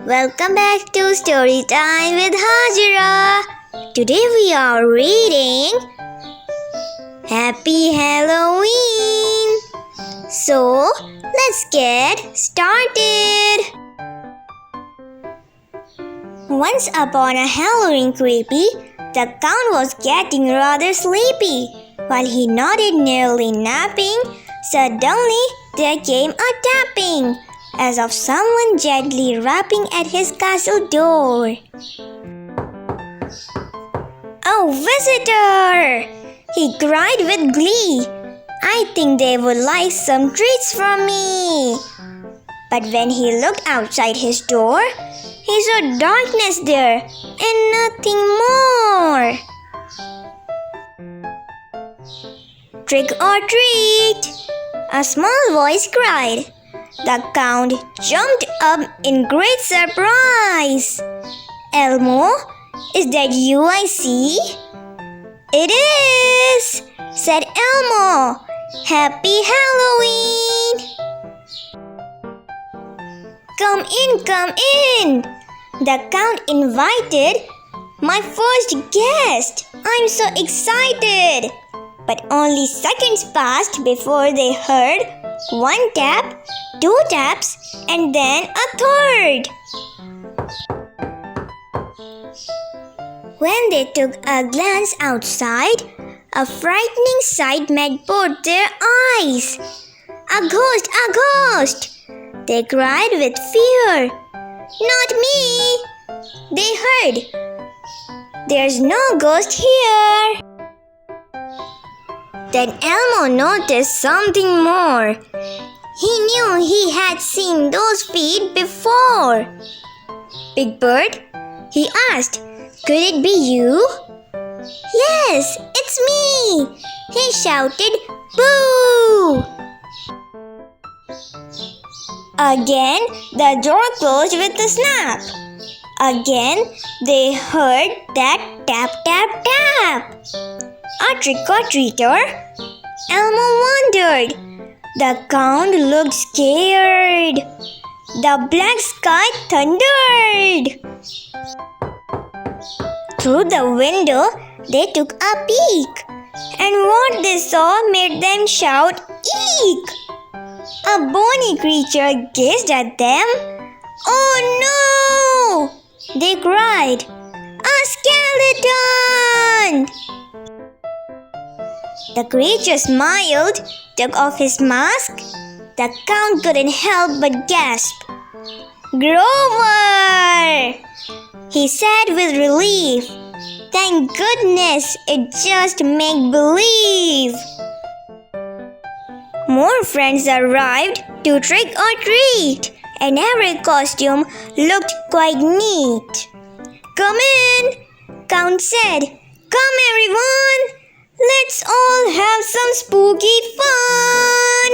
Welcome back to Story Time with Hajira. Today we are reading Happy Halloween. So, let's get started. Once upon a Halloween creepy, the count was getting rather sleepy. While he nodded, nearly napping, suddenly there came a tapping, as of someone gently rapping at his castle door. "Oh, visitor!" he cried with glee. "I think they would like some treats from me." But when he looked outside his door, he saw darkness there and nothing more. "Trick or treat!" a small voice cried. The count jumped up in great surprise. "Elmo, is that you I see?" "It is," said Elmo. "Happy Halloween!" Come in, the count invited. "My first guest! I'm so excited!" But only seconds passed before they heard one tap, two taps, and then a third. When they took a glance outside, a frightening sight met both their eyes. "A ghost! A ghost!" they cried with fear. "Not me!" they heard. "There's no ghost here." Then Elmo noticed something more. He knew he had seen those feet before. "Big Bird," he asked, "could it be you?" "Yes, it's me!" he shouted. "Boo!" Again, the door closed with a snap. Again, they heard that tap, tap, tap. A trick-or-treater? Elmo wondered. The count looked scared. The black sky thundered. Through the window, they took a peek, and what they saw made them shout, "Eek!" A bony creature gazed at them. "Oh no!" they cried. "A skeleton!" The creature smiled, took off his mask. The count couldn't help but gasp. "Grover!" he said with relief. "Thank goodness it's just make-believe." More friends arrived to trick or treat, and every costume looked quite neat. "Come in," Count said. "Come everyone! Let's all have some spooky fun!"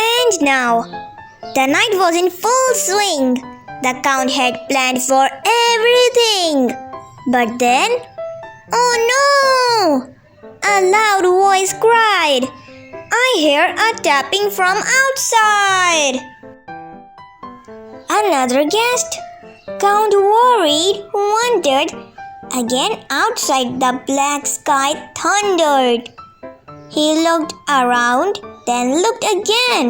And now, the night was in full swing. The count had planned for everything. But then, oh no! A loud voice cried, "I hear a tapping from outside." Another guest? Count worried, wondered. Again outside the black sky thundered. He looked around, then looked again.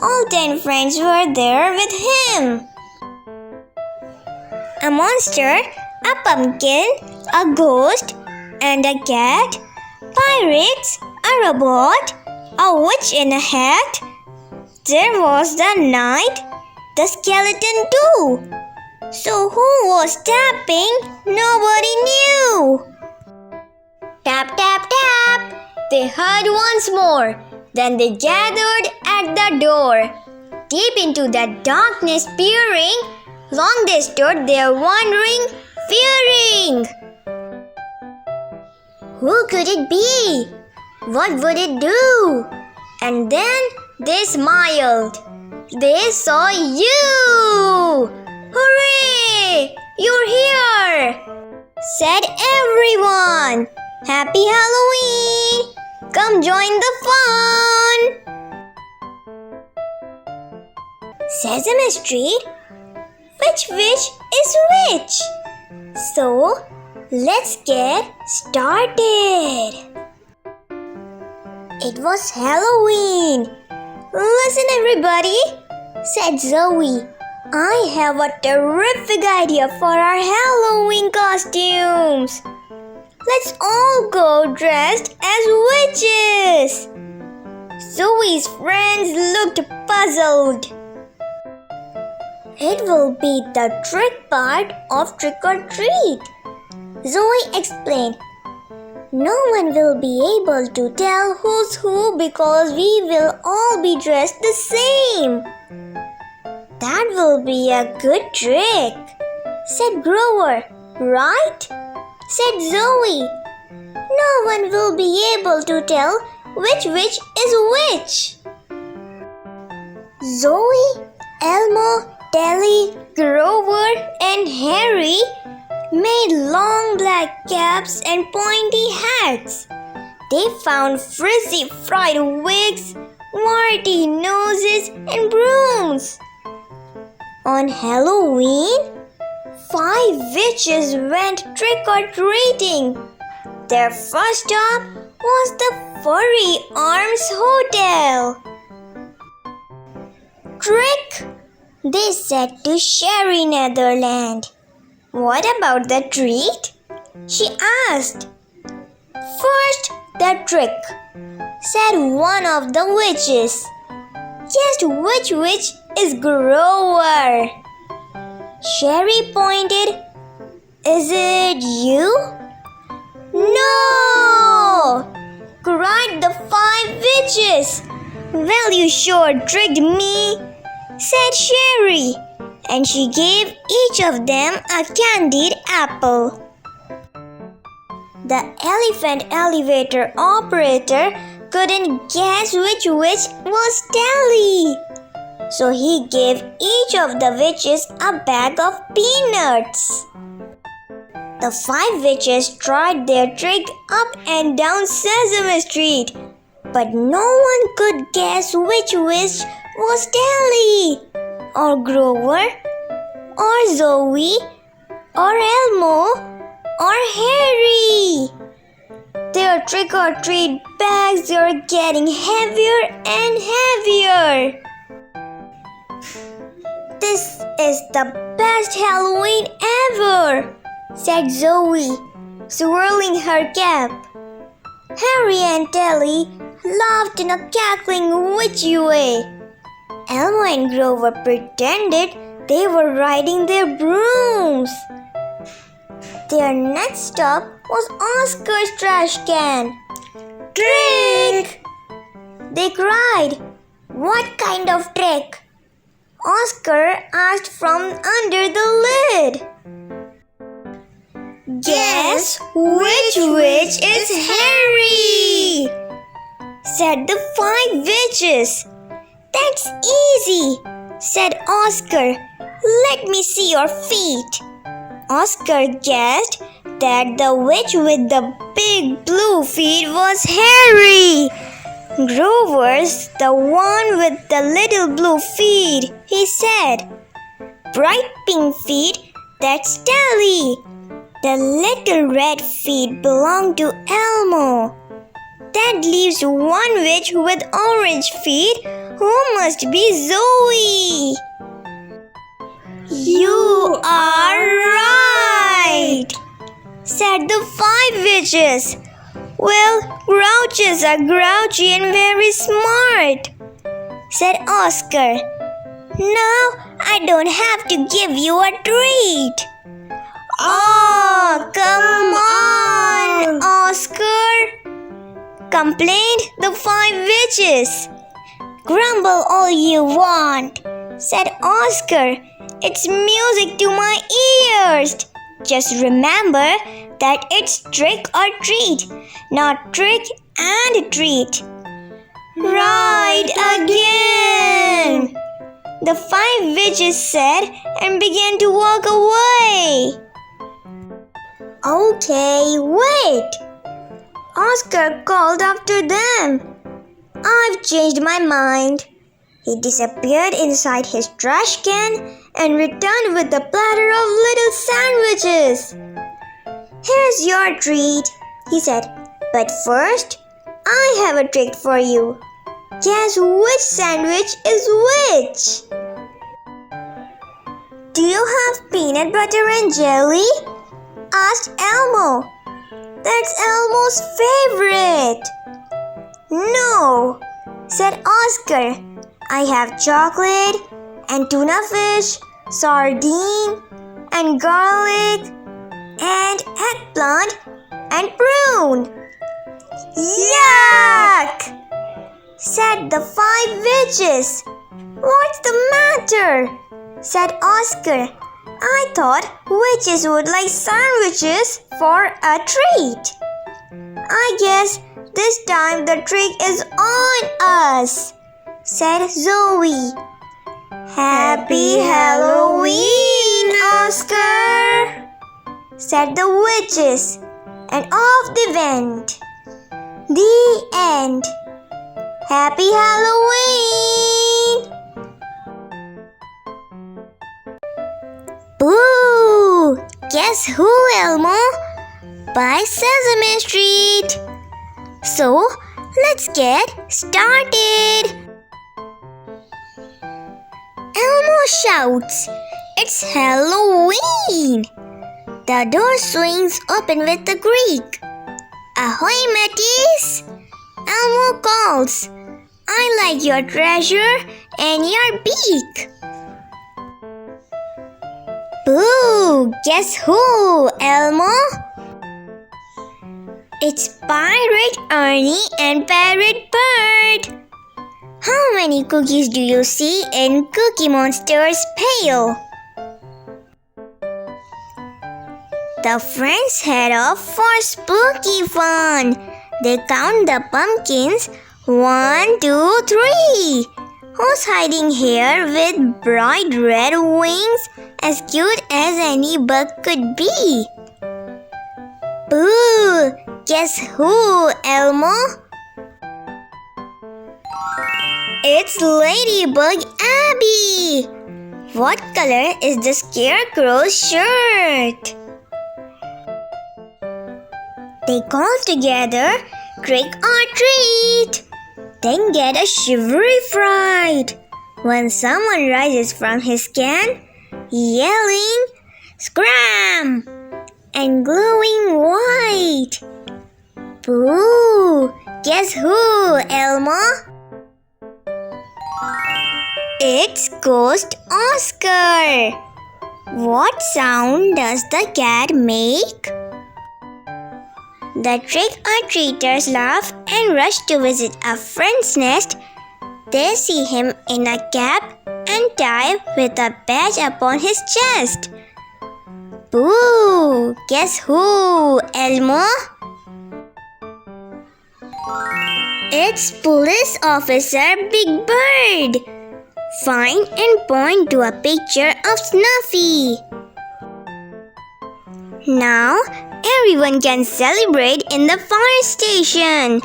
All 10 friends were there with him. A monster, a pumpkin, a ghost, and a cat, pirates, a robot, a witch in a hat. There was the knight, the skeleton too. So who was tapping? Nobody knew. Tap, tap, tap, they heard once more. Then they gathered at the door. Deep into the darkness peering, long they stood there wondering, fearing. Who could it be? What would it do? And then they smiled. They saw you! "Hooray! You're here!" said everyone. "Happy Halloween! Come join the fun!" Sesame Street, which is which? So, let's get started. It was Halloween. Listen, everybody, said Zoe. I have a terrific idea for our Halloween costumes. Let's all go dressed as witches. Zoe's friends looked puzzled. It will be the trick part of trick or treat, Zoe explained. No one will be able to tell who's who because we will all be dressed the same. That will be a good trick, said Grover. Right? Said Zoe. No one will be able to tell which is which. Zoe, Elmo, Telly, Grover, and Harry made long black caps and pointy hats. They found frizzy fried wigs, warty noses, and brooms. On Halloween, 5 witches went trick-or-treating. Their first stop was the Furry Arms Hotel. Trick, they said to Sherry Netherland. What about the treat? She asked. First, the trick, said one of the witches. Just which witch is Grover? Sherry pointed. Is it you? No! Cried the 5 witches. Well, you sure tricked me, said Sherry, and she gave each of them a candied apple. The elephant elevator operator couldn't guess which witch was Telly. So he gave each of the witches a bag of peanuts. The 5 witches tried their trick up and down Sesame Street, but no one could guess which witch was Telly, or Grover, or Zoe, or Elmo, or Harry. Their trick-or-treat bags are getting heavier and heavier. This is the best Halloween ever, said Zoe, swirling her cap. Harry and Telly laughed in a cackling witchy way. Elmo and Grover pretended they were riding their brooms. Their next stop was Oscar's trash can. Trick! They cried. What kind of trick? Oscar asked from under the lid. Guess which witch is Harry? Said the 5 witches. That's easy, said Oscar. Let me see your feet. Oscar guessed that the witch with the big blue feet was Harry. Grover's the one with the little blue feet, he said. Bright pink feet, that's Telly. The little red feet belong to Elmo. That leaves one witch with orange feet, who must be Zoe. You are right, said the 5 witches. Well, grouches are grouchy and very smart, said Oscar. Now I don't have to give you a treat. Oh, come on, Oscar, complained the 5 witches. Grumble all you want, said Oscar. It's music to my ears. Just remember that it's trick or treat, not trick and treat. Right again, the 5 witches said and began to walk away. Okay, wait, Oscar called after them. I've changed my mind. He disappeared inside his trash can and returned with a platter of little sandwiches. "Here's your treat," he said. "But first, I have a trick for you. Guess which sandwich is which?" "Do you have peanut butter and jelly?" asked Elmo. "That's Elmo's favorite." "No," said Oscar. "I have chocolate and tuna fish, sardine and garlic and eggplant and prune." "Yuck!" said the 5 witches. "What's the matter?" said Oscar. "I thought witches would like sandwiches for a treat." "I guess this time the trick is on us," said Zoe. "Happy Halloween, Oscar," said the witches, and off they went. The end. Happy Halloween! Boo! Guess who, Elmo? By Sesame Street. So, let's get started. Elmo shouts, "It's Halloween!" The door swings open with a creak. "Ahoy, mateys!" Elmo calls. "I like your treasure and your beak." Boo! Guess who, Elmo? It's Pirate Ernie and Parrot Bird. How many cookies do you see in Cookie Monster's pail? The friends head off for spooky fun. They count the pumpkins. 1, 2, 3. Who's hiding here with bright red wings as cute as any bug could be? Boo! Guess who, Elmo? It's Ladybug Abby. What color is the scarecrow's shirt? They call together, "Trick or treat!" Then get a shivery fright when someone rises from his can, yelling, "Scram!" and glowing white. Boo! Guess who, Elmo? It's Ghost Oscar. What sound does the cat make? The trick-or-treaters laugh and rush to visit a friend's nest. They see him in a cap and tie with a badge upon his chest. Boo! Guess who, Elmo? It's Police Officer Big Bird. Find and point to a picture of Snuffy. Now, everyone can celebrate in the fire station.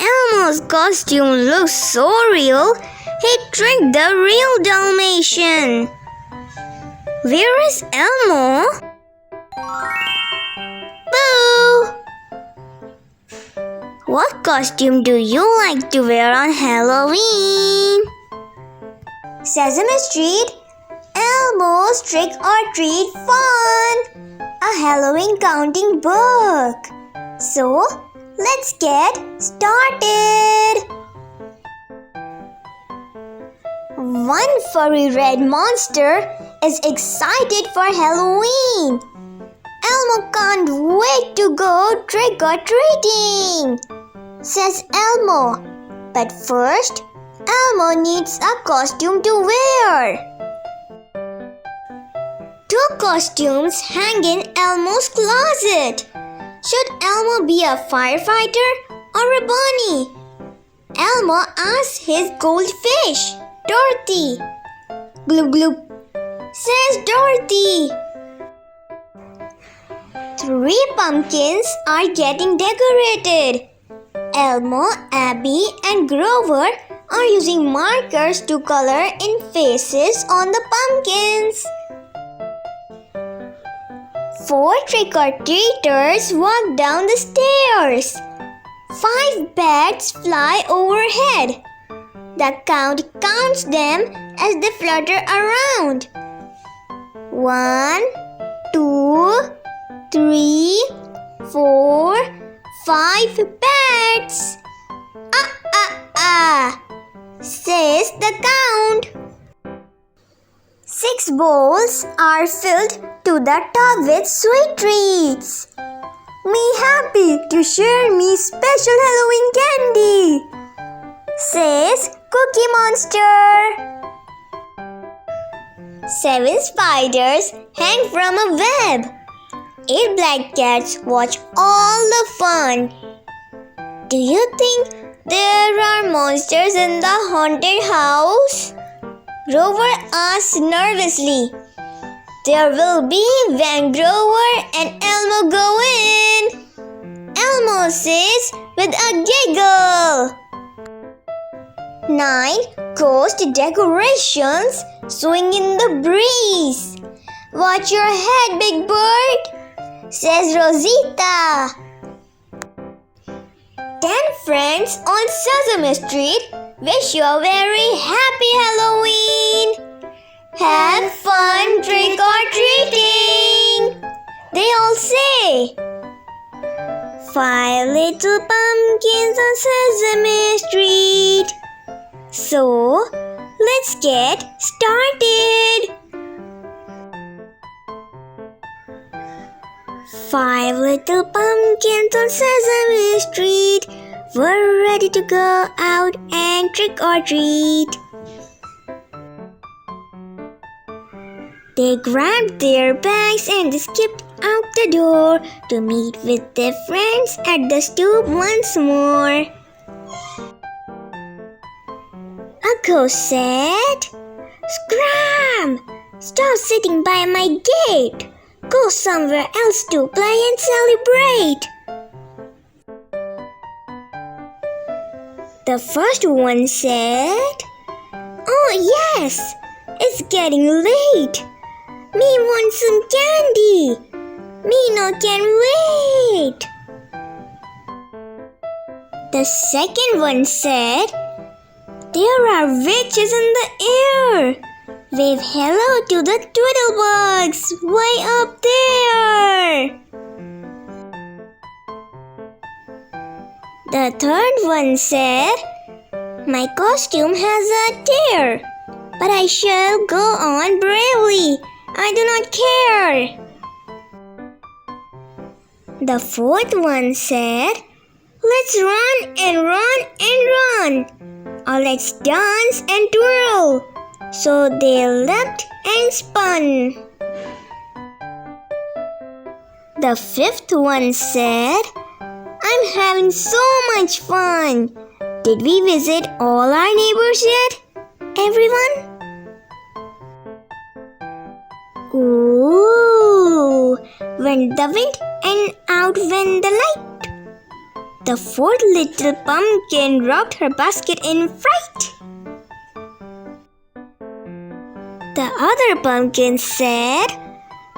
Elmo's costume looks so real, he tricked the real Dalmatian. Where is Elmo? Boo! What costume do you like to wear on Halloween? Sesame Street, Elmo's Trick or Treat Fun! A Halloween counting book. So, let's get started. One furry red monster is excited for Halloween. Elmo can't wait to go trick-or-treating, says Elmo. But first, Elmo needs a costume to wear. 2 costumes hang in Elmo's closet. Should Elmo be a firefighter or a bunny? Elmo asks his goldfish, Dorothy. Gloop gloop, says Dorothy. 3 pumpkins are getting decorated. Elmo, Abby, and Grover are using markers to color in faces on the pumpkins. 4 trick-or-treaters walk down the stairs. 5 bats fly overhead. The count counts them as they flutter around. 1, 2, 3, 4, 5 bats. Says the count. 6 bowls are filled to the top with sweet treats. Me happy to share me special Halloween candy, says Cookie Monster. 7 spiders hang from a web. 8 black cats watch all the fun. Do you think there are monsters in the haunted house? Rover asks nervously. There will be when Grover and Elmo go in. Elmo says with a giggle. 9 ghost decorations swing in the breeze. Watch your head, Big Bird, says Rosita. 10 friends on Sesame Street wish you a very happy Halloween. Have fun trick-or-treating, they all say. 5 little pumpkins on Sesame Street. So, let's get started. 5 little pumpkins on Sesame Street were ready to go out and trick-or-treat. They grabbed their bags and skipped out the door to meet with their friends at the stoop once more. A ghost said, "Scram! Stop sitting by my gate! Go somewhere else to play and celebrate!" The first one said, "Oh yes, it's getting late. Me want some candy. Me no can wait." The second one said, "There are witches in the air. Wave hello to the twiddlebugs way up there." The third one said, "My costume has a tear, but I shall go on bravely. I do not care." The fourth one said, "Let's run and run and run, or let's dance and twirl." So they leapt and spun. The fifth one said, "I'm having so much fun. Did we visit all our neighbors yet, everyone?" Ooh, went the wind and out went the light. The fourth little pumpkin dropped her basket in fright. The other pumpkin said,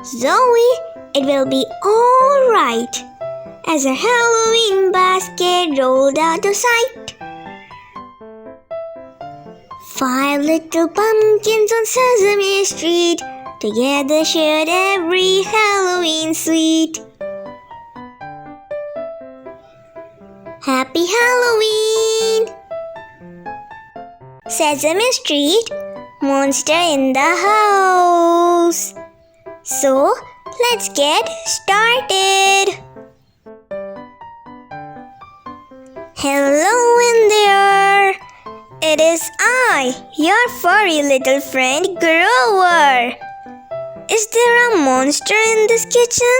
"Zoe, it will be all right," as her Halloween basket rolled out of sight. 5 little pumpkins on Sesame Street together shared every Halloween sweet. Happy Halloween! Sesame Street, monster in the house. So, let's get started. Hello in there. It is I, your furry little friend Grover. Is there a monster in this kitchen?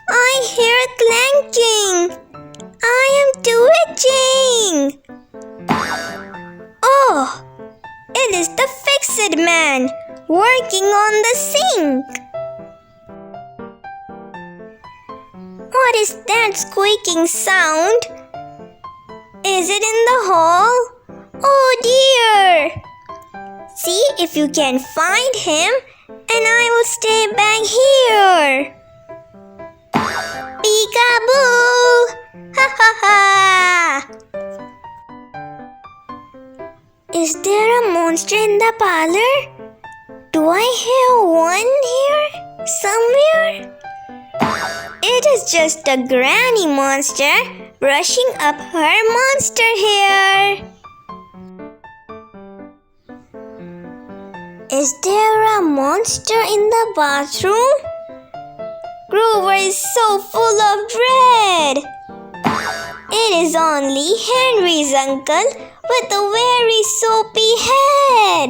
I hear clanking. I am twitching. Oh, it is the Fix-It Man working on the sink. What is that squeaking sound? Is it in the hall Oh dear! See if you can find him, and I will stay back here. Peekaboo! Ha ha ha! Is there a monster in the parlor? Do I hear one here somewhere? It is just a granny monster brushing up her monster hair. Is there a monster in the bathroom? Grover is so full of dread. It is only Henry's uncle with a very soapy head.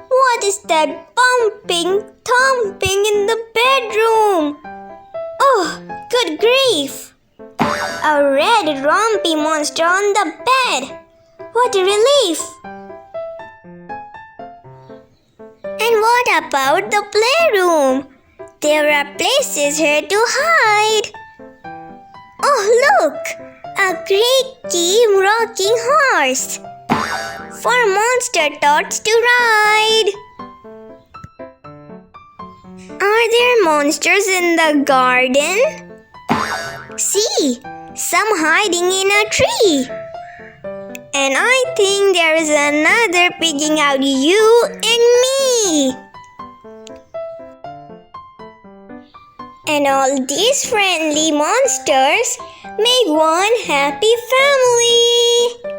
What is that bumping, thumping in the bedroom? Oh, good grief! A red rompy monster on the bed. What a relief! And what about the playroom? There are places here to hide. Oh, look! A creaky rocking horse for monster tots to ride. Are there monsters in the garden? See, some hiding in a tree. And I think there is another picking out you and me. And all these friendly monsters make one happy family.